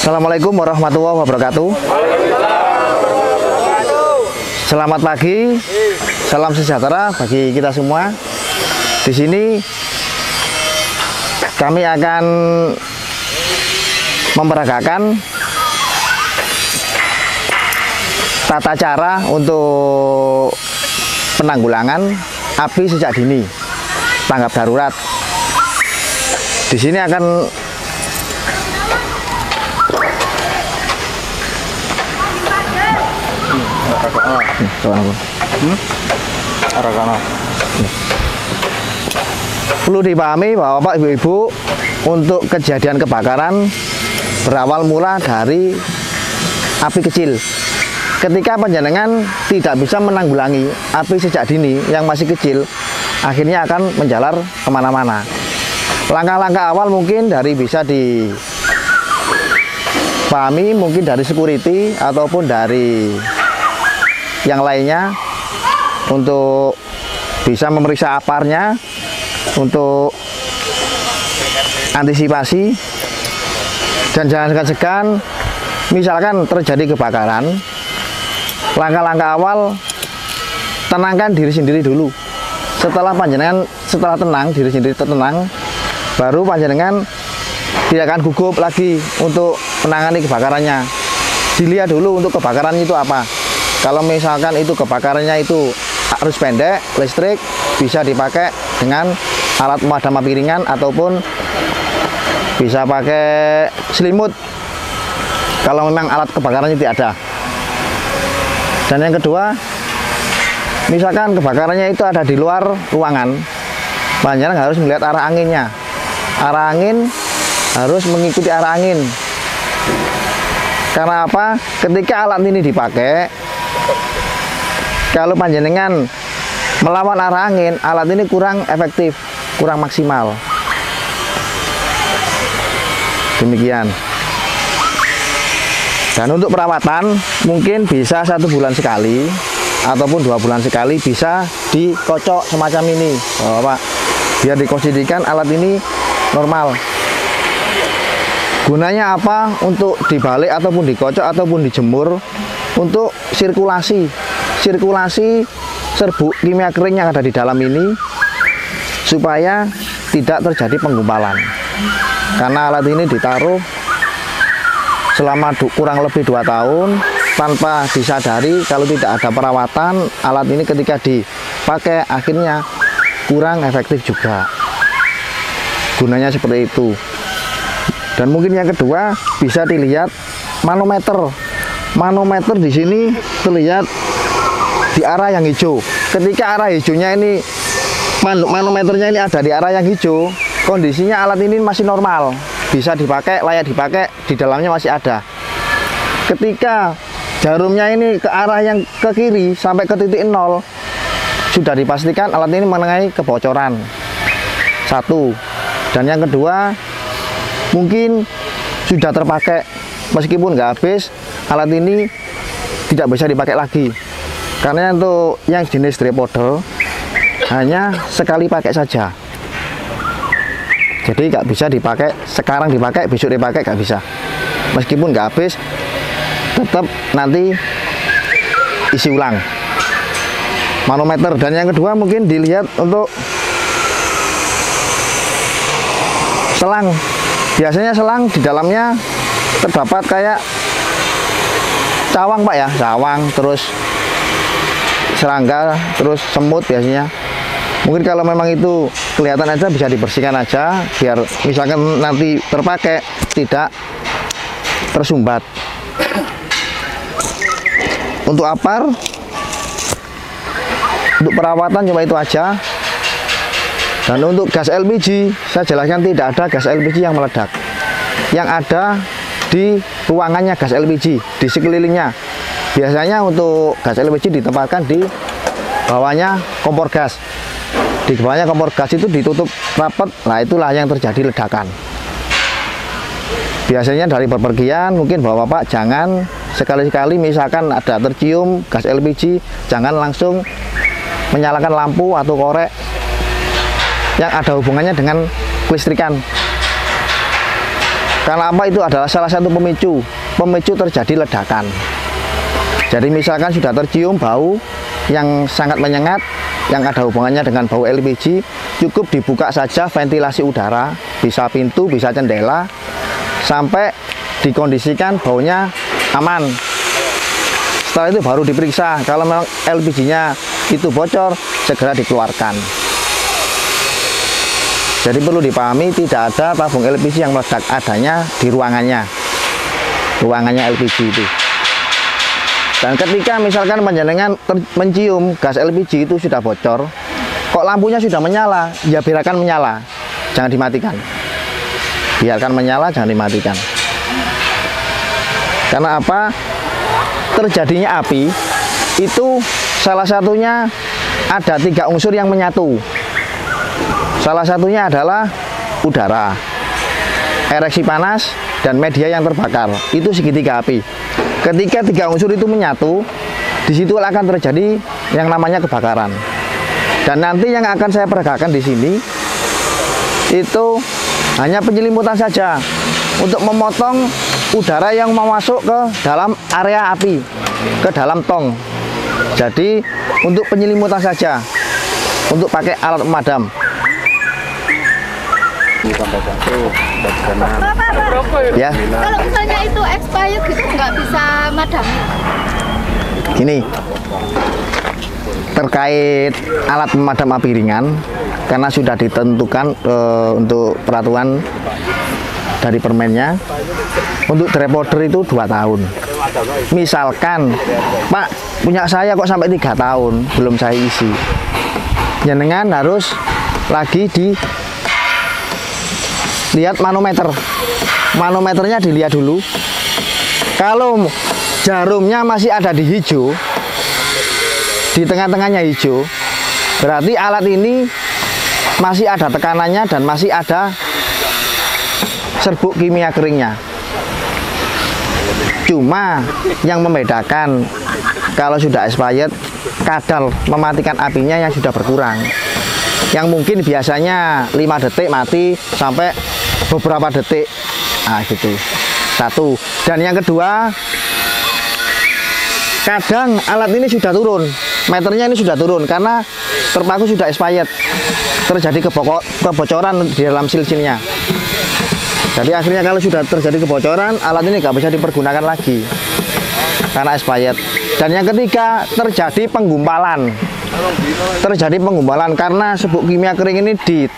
Assalamualaikum warahmatullahi wabarakatuh. Selamat pagi, salam sejahtera bagi kita semua. Di sini kami akan memperagakan tata cara untuk penanggulangan api sejak dini, tanggap darurat. Di sini akan perlu dipahami bahwa Bapak Ibu-Ibu, untuk kejadian kebakaran berawal mula dari api kecil. Ketika panjenengan tidak bisa menanggulangi api sejak dini yang masih kecil, akhirnya akan menjalar kemana-mana. Langkah-langkah awal mungkin bisa dipahami, mungkin dari security ataupun dari yang lainnya, untuk bisa memeriksa aparnya, untuk antisipasi dan jangan segan-segan. Misalkan terjadi kebakaran, langkah-langkah awal, tenangkan diri sendiri dulu. Setelah tenang, diri sendiri tenang, baru panjenengan tidak akan gugup lagi untuk menangani kebakarannya. Dilihat dulu untuk kebakaran itu apa. Kalau misalkan itu kebakarannya itu arus pendek, listrik, bisa dipakai dengan alat pemadam api ringan ataupun bisa pakai selimut kalau memang alat kebakarannya tidak ada. Dan yang kedua, misalkan kebakarannya itu ada di luar ruangan, panjenengan harus melihat arah anginnya. Arah angin harus mengikuti arah angin. Karena apa? Ketika alat ini dipakai, kalau panjenengan melawan arah angin, alat ini kurang efektif, kurang maksimal. Demikian. Dan untuk perawatan mungkin bisa 1 bulan sekali ataupun 2 bulan sekali bisa dikocok semacam ini, Bapak, biar dikondisikan alat ini normal. Gunanya apa? Untuk dibalik ataupun dikocok ataupun dijemur, untuk sirkulasi serbuk kimia kering yang ada di dalam ini, supaya tidak terjadi penggumpalan. Karena alat ini ditaruh selama kurang lebih 2 tahun tanpa disadari. Kalau tidak ada perawatan, alat ini ketika dipakai akhirnya kurang efektif juga. Gunanya seperti itu. Dan mungkin yang kedua, bisa dilihat manometer. Manometer di sini terlihat di arah yang hijau. Ketika arah hijaunya ini, manometernya ini ada di arah yang hijau, kondisinya alat ini masih normal, bisa dipakai, layak dipakai, di dalamnya masih ada. Ketika jarumnya ini ke arah yang ke kiri sampai ke titik 0, sudah dipastikan alat ini mengenai kebocoran. 1. Dan yang kedua, mungkin sudah terpakai, meskipun nggak habis, alat ini tidak bisa dipakai lagi. Karena untuk yang jenis decoder hanya sekali pakai saja. Jadi nggak bisa dipakai, sekarang dipakai, besok dipakai, nggak bisa. Meskipun nggak habis, tetap nanti isi ulang. Manometer. Dan yang kedua mungkin dilihat untuk selang. Biasanya selang di dalamnya terdapat kayak cawang, Pak ya, cawang, terus serangga, terus semut biasanya. Mungkin kalau memang itu kelihatan aja, bisa dibersihkan aja, biar misalkan nanti terpakai tidak tersumbat. Untuk apar, untuk perawatan cuma itu aja. Dan untuk gas LPG, saya jelaskan tidak ada gas LPG yang meledak. Yang ada di ruangannya gas LPG, di sekelilingnya. Biasanya untuk gas LPG ditempatkan di bawahnya kompor gas. Di bawahnya kompor gas itu ditutup rapat, nah itulah yang terjadi ledakan. Biasanya dari bepergian, mungkin Bapak jangan sekali-sekali misalkan ada tercium gas LPG, jangan langsung menyalakan lampu atau korek yang ada hubungannya dengan kelistrikan. Karena apa? Itu adalah salah satu pemicu terjadi ledakan. Jadi misalkan sudah tercium bau yang sangat menyengat, yang ada hubungannya dengan bau LPG, cukup dibuka saja ventilasi udara, bisa pintu, bisa jendela, sampai dikondisikan baunya aman. Setelah itu baru diperiksa, kalau memang LPG-nya itu bocor, segera dikeluarkan. Jadi perlu dipahami, tidak ada tabung LPG yang meledak, adanya di ruangannya LPG itu. Dan ketika misalkan panjenengan mencium gas LPG itu sudah bocor, kok lampunya sudah menyala, ya biarkan menyala, jangan dimatikan. Biarkan menyala, jangan dimatikan. Karena apa? Terjadinya api itu salah satunya ada 3 unsur yang menyatu. Salah satunya adalah udara, ereksi panas, dan media yang terbakar. Itu segitiga api. Ketika 3 unsur itu menyatu, disitu akan terjadi yang namanya kebakaran. Dan nanti yang akan saya peragakan di sini itu hanya penyelimutan saja untuk memotong udara yang mau masuk ke dalam area api, ke dalam tong. Jadi untuk penyelimutan saja, untuk pakai alat pemadam. Ya. Kalau misalnya itu expired gitu nggak bisa madam. Gini, terkait alat pemadam api ringan, karena sudah ditentukan untuk peraturan dari permennya, untuk decoder itu 2 tahun. Misalkan, Pak, punya saya kok sampai 3 tahun belum saya isi, jenengan harus lagi lihat manometer. Manometernya dilihat dulu. Kalau jarumnya masih ada di hijau, di tengah-tengahnya hijau, berarti alat ini masih ada tekanannya dan masih ada serbuk kimia keringnya. Cuma yang membedakan kalau sudah expired, kadar mematikan apinya yang sudah berkurang. Yang mungkin biasanya 5 detik mati sampai beberapa detik. Nah gitu. Satu. Dan yang kedua, kadang alat ini sudah turun, meternya ini sudah turun karena terpaku sudah expired, terjadi kebocoran di dalam silsilnya. Jadi akhirnya kalau sudah terjadi kebocoran, alat ini nggak bisa dipergunakan lagi karena expired. Dan yang ketiga, terjadi penggumpalan. Terjadi penggumpalan karena serbuk kimia kering ini di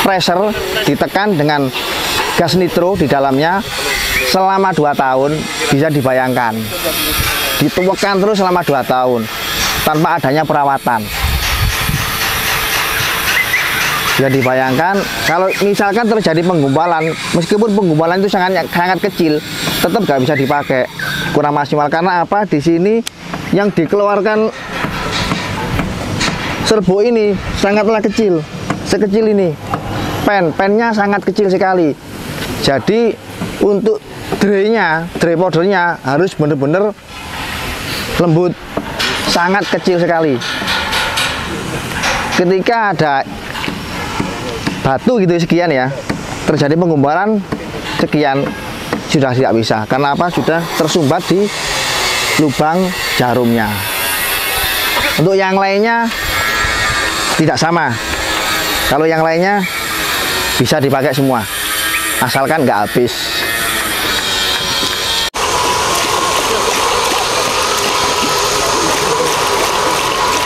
pressure, ditekan dengan gas nitro di dalamnya selama 2 tahun. Bisa dibayangkan, dituangkan terus selama 2 tahun tanpa adanya perawatan. Bisa dibayangkan kalau misalkan terjadi penggumpalan, meskipun penggumpalan itu sangat kecil, tetap nggak bisa dipakai, kurang maksimal. Karena apa? Di sini yang dikeluarkan serbuk ini sangatlah kecil, sekecil ini. Pennya sangat kecil sekali. Jadi untuk dry powdernya harus benar-benar lembut, sangat kecil sekali. Ketika ada batu gitu sekian ya, terjadi penggumpalan sekian, sudah tidak bisa. Karena apa? Sudah tersumbat di lubang jarumnya. Untuk yang lainnya tidak sama. Kalau yang lainnya bisa dipakai semua, asalkan nggak habis.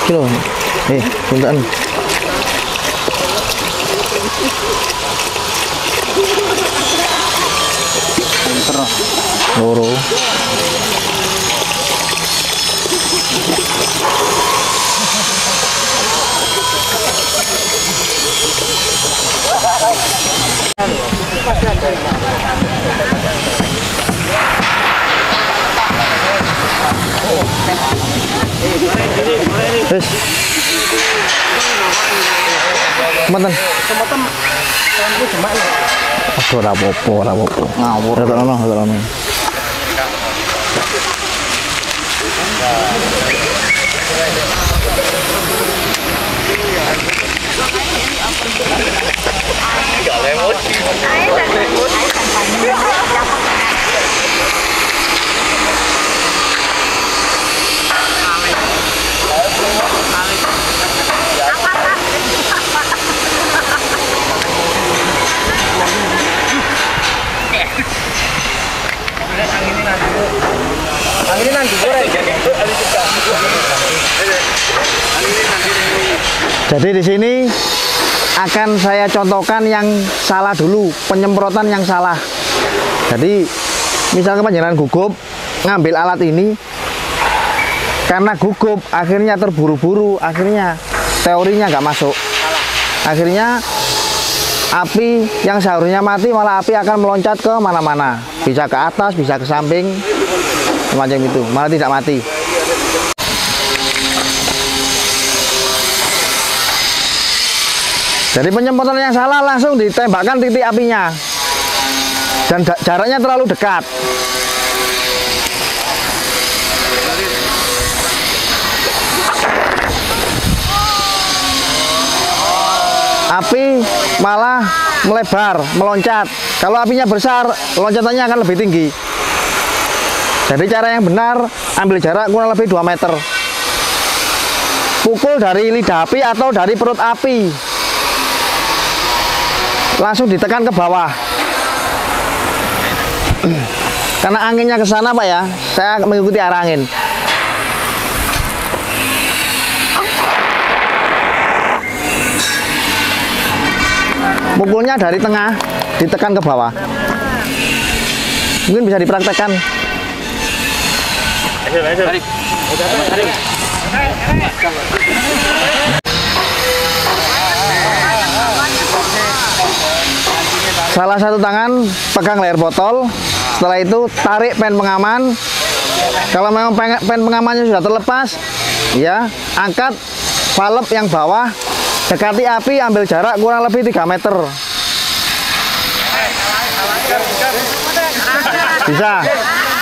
Kilo, punten. Loro. Wis. Mboten. Aduh, ora apa-apa. Ngawur ono. Enggak lewat. Jadi di sini akan saya contohkan yang salah dulu, penyemprotan yang salah. Jadi misalkan panjenengan gugup ngambil alat ini, karena gugup akhirnya terburu-buru, akhirnya teorinya nggak masuk. Akhirnya api yang seharusnya mati malah api akan meloncat ke mana-mana, bisa ke atas, bisa ke samping, semacam itu, malah tidak mati. Jadi penyemprotan yang salah langsung ditembakkan titik apinya dan jaraknya terlalu dekat. Api malah melebar, meloncat. Kalau apinya besar, loncatannya akan lebih tinggi. Jadi cara yang benar, ambil jarak kurang lebih 2 meter. Pukul dari lidah api atau dari perut api. Langsung ditekan ke bawah. Karena anginnya ke sana, Pak ya. Saya mengikuti arah angin. Pukulnya dari tengah, ditekan ke bawah. Mungkin bisa dipraktekkan. Salah satu tangan pegang layar botol, setelah itu tarik pen pengaman. Kalau memang pen pengamannya sudah terlepas, ya angkat valve yang bawah, dekati api, ambil jarak kurang lebih 3 meter.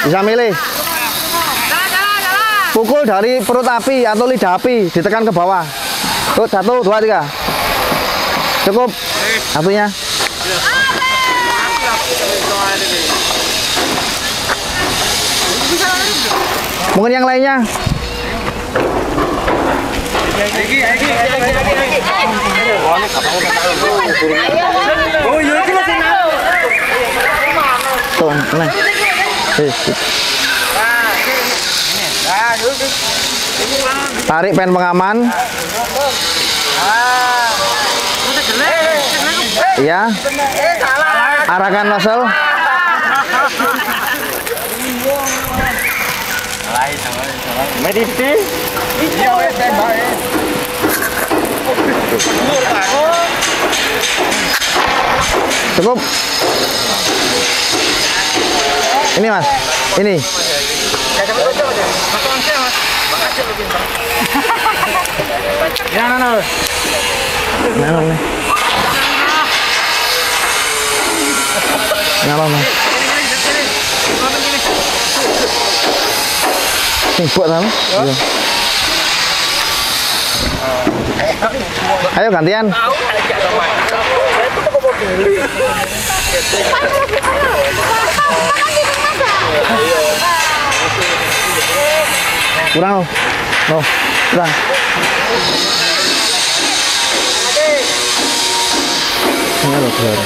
Bisa milih. Pukul dari perut api atau lidah api, ditekan ke bawah. Tuh, 1, 2, 3. Cukup apinya. Mungkin yang lainnya. Tuh, nah. Tarik pen pengaman. Ya. Arahkan nozzle. Medisi. Cukup. Ini Mas, ini. Buat tahu? Ayo gantian. Kurang loh. Loh, kurang. Ini loh, kurang.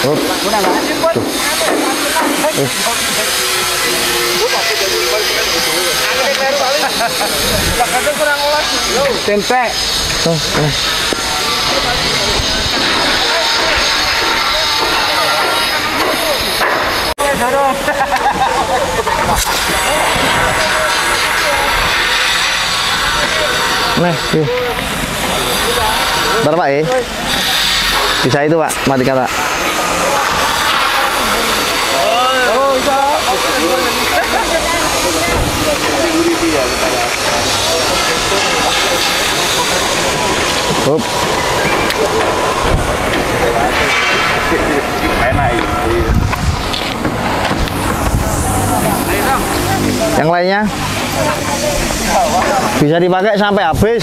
Oh. Tempe. Oh, Nah, bentar Pak ya. Bisa itu Pak, matikan Pak. Hop. Yang lainnya bisa dipakai sampai habis.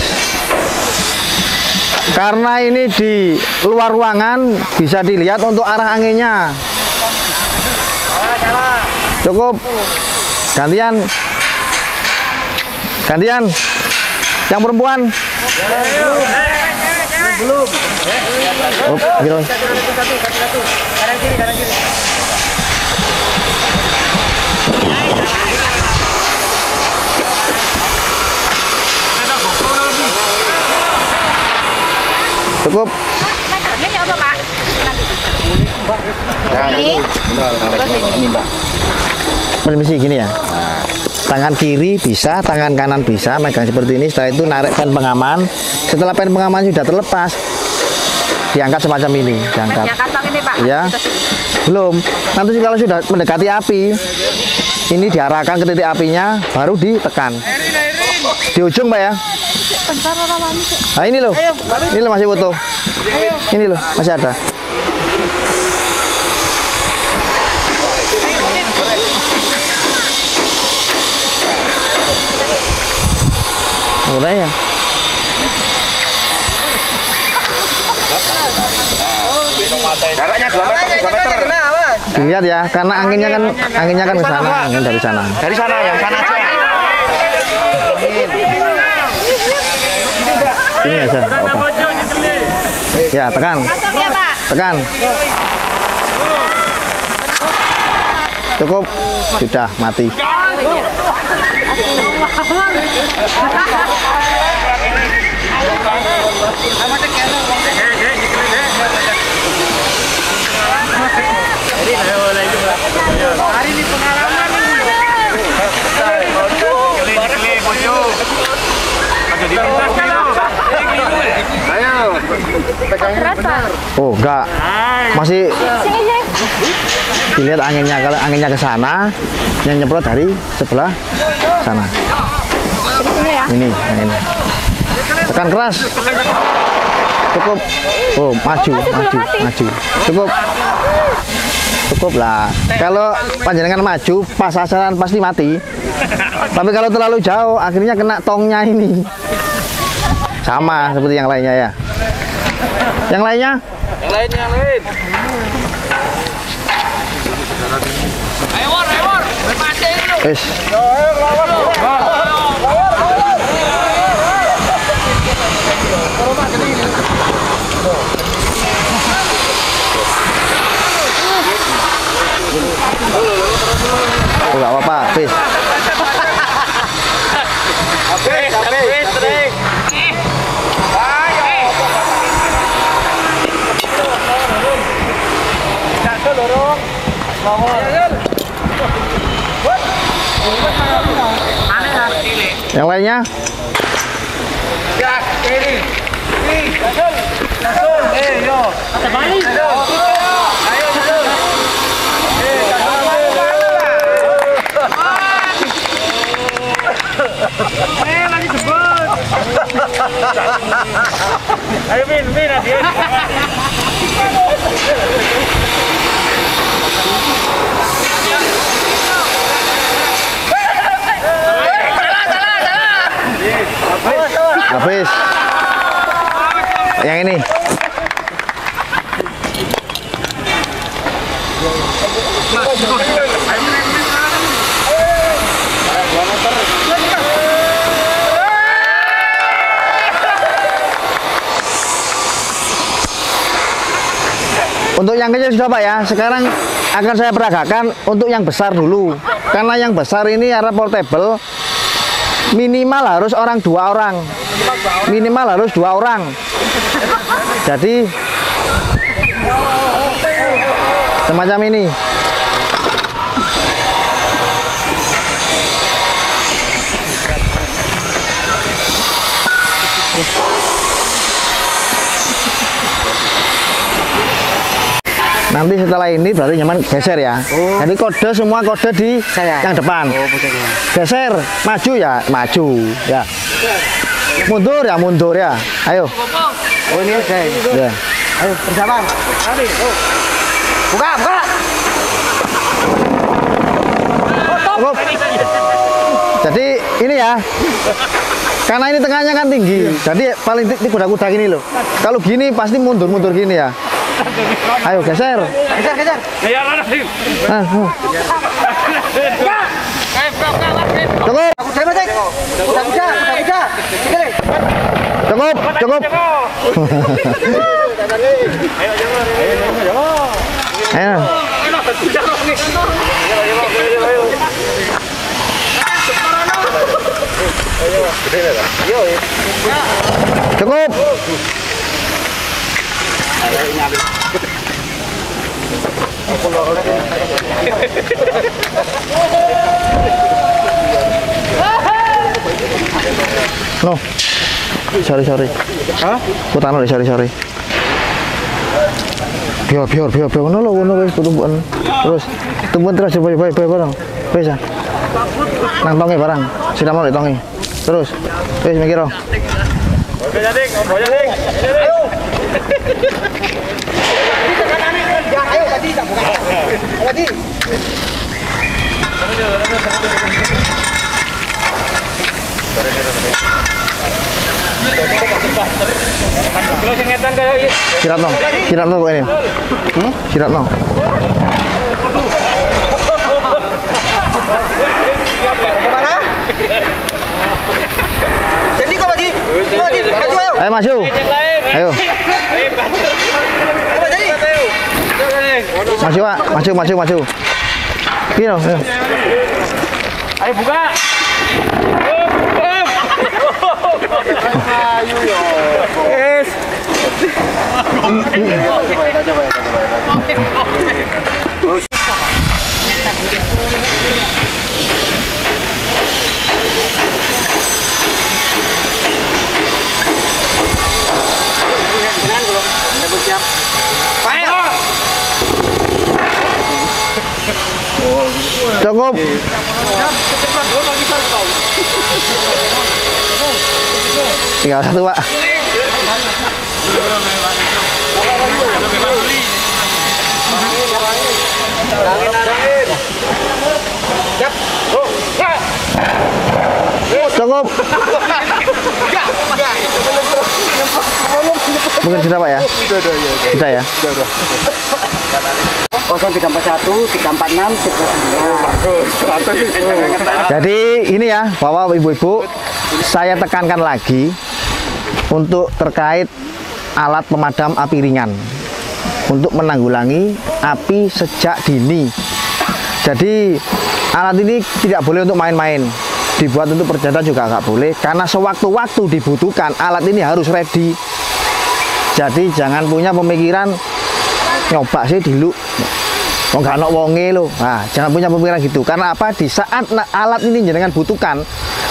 Karena ini di luar ruangan, bisa dilihat untuk arah anginnya. Cukup. Gantian. Gantian. Yang perempuan. Belum. Oh, gitu. Kanan kiri, kanan kiri. Cukup. Medannya apa, Pak? Ini, Mbak. Permisi gini ya. Tangan kiri bisa, tangan kanan bisa, megang seperti ini. Setelah itu narik pen pengaman. Setelah pen pengaman sudah terlepas, diangkat semacam ini, diangkat. Kantong ini, Pak. Ya, belum. Nanti kalau sudah mendekati api, ini diarahkan ke titik apinya, baru ditekan. Di ujung, Pak ya. Nah ini loh, masih utuh. Ini loh, masih ada. Udah ya. Jaraknya 2 meter. Dilihat ya, karena anginnya kan ke sana, angin dari sana. Dari sana, yang sana aja. Ini aja. Apa? Ya, tekan. Kantongnya, Pak. Tekan. Cukup. Sudah mati. Hari ini pengalaman ini. Ayo, pegangnya benar. Oh, enggak. Masih dilihat anginnya. Kalau anginnya ke sana, yang nyemprot dari sebelah sana. Ini, yang ini. Tekan keras. Cukup. Oh, maju. Cukup. Cukup lah. Kalau panjenengan maju, pas sasaran pasti mati. Tapi kalau terlalu jauh, akhirnya kena tongnya ini. Sama seperti yang lainnya ya. Yang lainnya? Yang lain. Ayo, berpancing lu. Wis. Oh, nggak apa-apa, wis. Habis, Trik. Ayo. Jatuh lorong. Yang lainnya? Ya, kiri. Jatuh. Yo. Balik. Ayo, jatuh. Lagi jebut. Ayo Min Adin. Habis. Yang ini. Untuk yang kecil sudah Pak ya. Sekarang akan saya peragakan untuk yang besar dulu. Karena yang besar ini area portable, minimal harus dua orang. Minimal harus 2 orang. Jadi semacam ini. Nanti setelah ini baru nyaman geser ya. Jadi kode semua kode di yang depan. Geser, maju ya, maju ya. Mundur ya. Ayo. Oh ini aja. Ya. Ayo bersama. Buka. Cukup. Jadi ini ya. Karena ini tengahnya kan tinggi. Jadi paling kuda-kuda gini loh. Kalau gini pasti mundur gini ya. Ayo geser. Geser. Ya mana sih? Cukup. Cukup. Ayo. Cukup. No, sorry. Hah? Putano sorry. Biar, ngono wis tumpukan. Terus tumpukan terus bae barang. Wis ah. Nang tonge barang. Siram nek tonge. Terus wis mikir. Ayo tadi tak buka. Tadi. Sirat no kok ini. Sirat no. Mana? Jadi kok lagi? Ayo maju. Ayo. Maju. Pino. Ayo buka. Ayo yo. Yes. Cukup. Tinggal satu, Pak. Cukup. Mungkin sudah, Pak ya? Sudah ya? Kosong 341, 346, 349. Jadi ini ya, Bapak Ibu-ibu, saya tekankan lagi untuk terkait alat pemadam api ringan untuk menanggulangi api sejak dini. Jadi alat ini tidak boleh untuk main-main, dibuat untuk perjalanan juga nggak boleh, karena sewaktu-waktu dibutuhkan alat ini harus ready. Jadi jangan punya pemikiran nyoba sih dulu, kok nggak ada wonge lo. Nah, jangan punya pemikiran gitu. Karena apa? Di saat alat ini jenengan butuhkan,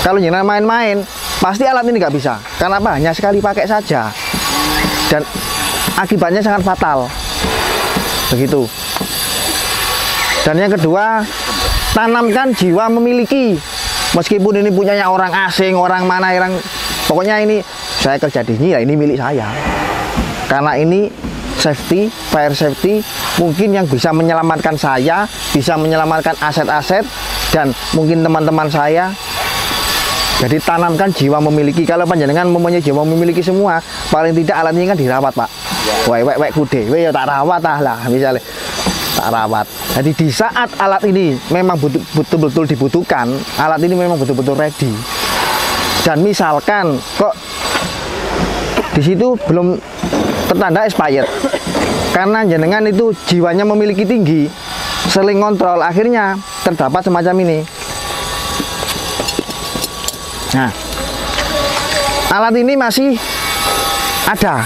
kalau jenengan main-main, pasti alat ini nggak bisa. Karena apa? Hanya sekali pakai saja, dan akibatnya sangat fatal. Begitu. Dan yang kedua, tanamkan jiwa memiliki. Meskipun ini punyanya orang asing, orang mana, pokoknya ini saya kerja di sini, ya ini milik saya. Karena ini safety, fire safety, mungkin yang bisa menyelamatkan saya, bisa menyelamatkan aset-aset, dan mungkin teman-teman saya. Jadi tanamkan jiwa memiliki. Kalau panjenengan mempunyai jiwa memiliki semua, paling tidak alat ini kan dirawat, Pak. Wek kude, ya tak rawat lah, misalnya tak rawat. Jadi di saat alat ini memang betul-betul dibutuhkan, alat ini memang betul-betul ready. Dan misalkan kok di situ belum tertanda expired, karena jenengan itu jiwanya memiliki tinggi, sering kontrol, akhirnya terdapat semacam ini. Nah, alat ini masih ada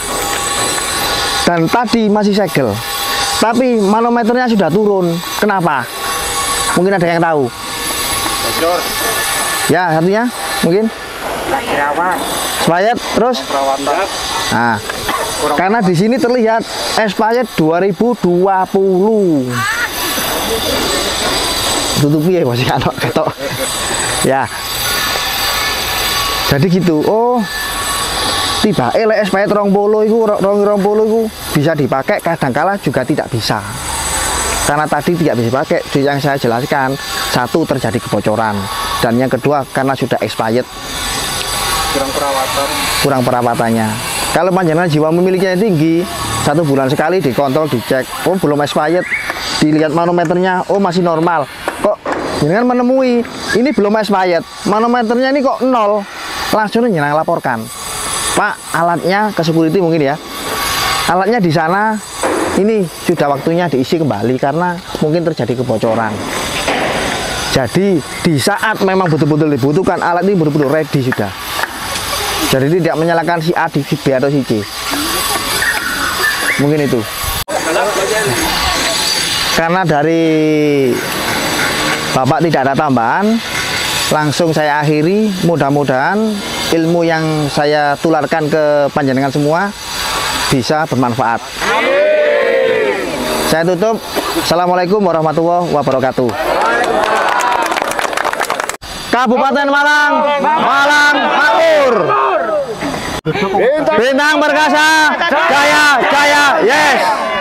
dan tadi masih segel, tapi manometernya sudah turun. Kenapa? Mungkin ada yang tahu. Ya, satunya mungkin expired terus. Nah, karena di sini terlihat expired 2020. Tutupi ya masih ketok. Ya. Jadi gitu. Oh, tiba elek expired 20 itu bisa dipakai, kadangkala juga tidak bisa. Karena tadi tidak bisa dipakai, yang saya jelaskan, satu terjadi kebocoran, dan yang kedua karena sudah expired, kurang perawatannya. Kalau panjenengan jiwa memilikinya tinggi, 1 bulan sekali dikontrol, dicek, oh belum expired, dilihat manometernya, oh masih normal. Kok jenengan menemui ini belum expired, manometernya ini kok 0, langsung jenengan laporkan, Pak, alatnya ke security mungkin ya, alatnya di sana, ini sudah waktunya diisi kembali karena mungkin terjadi kebocoran. Jadi di saat memang betul-betul dibutuhkan, alat ini betul-betul ready sudah. Jadi tidak menyalakan si A, si B atau si C. Mungkin itu. Karena dari Bapak tidak ada tambahan, langsung saya akhiri. Mudah-mudahan ilmu yang saya tularkan ke panjenengan semua bisa bermanfaat. Saya tutup. Assalamualaikum warahmatullahi wabarakatuh. Kabupaten Malang, Malang Makmur. Bintang perkasa, jaya, jaya, yes.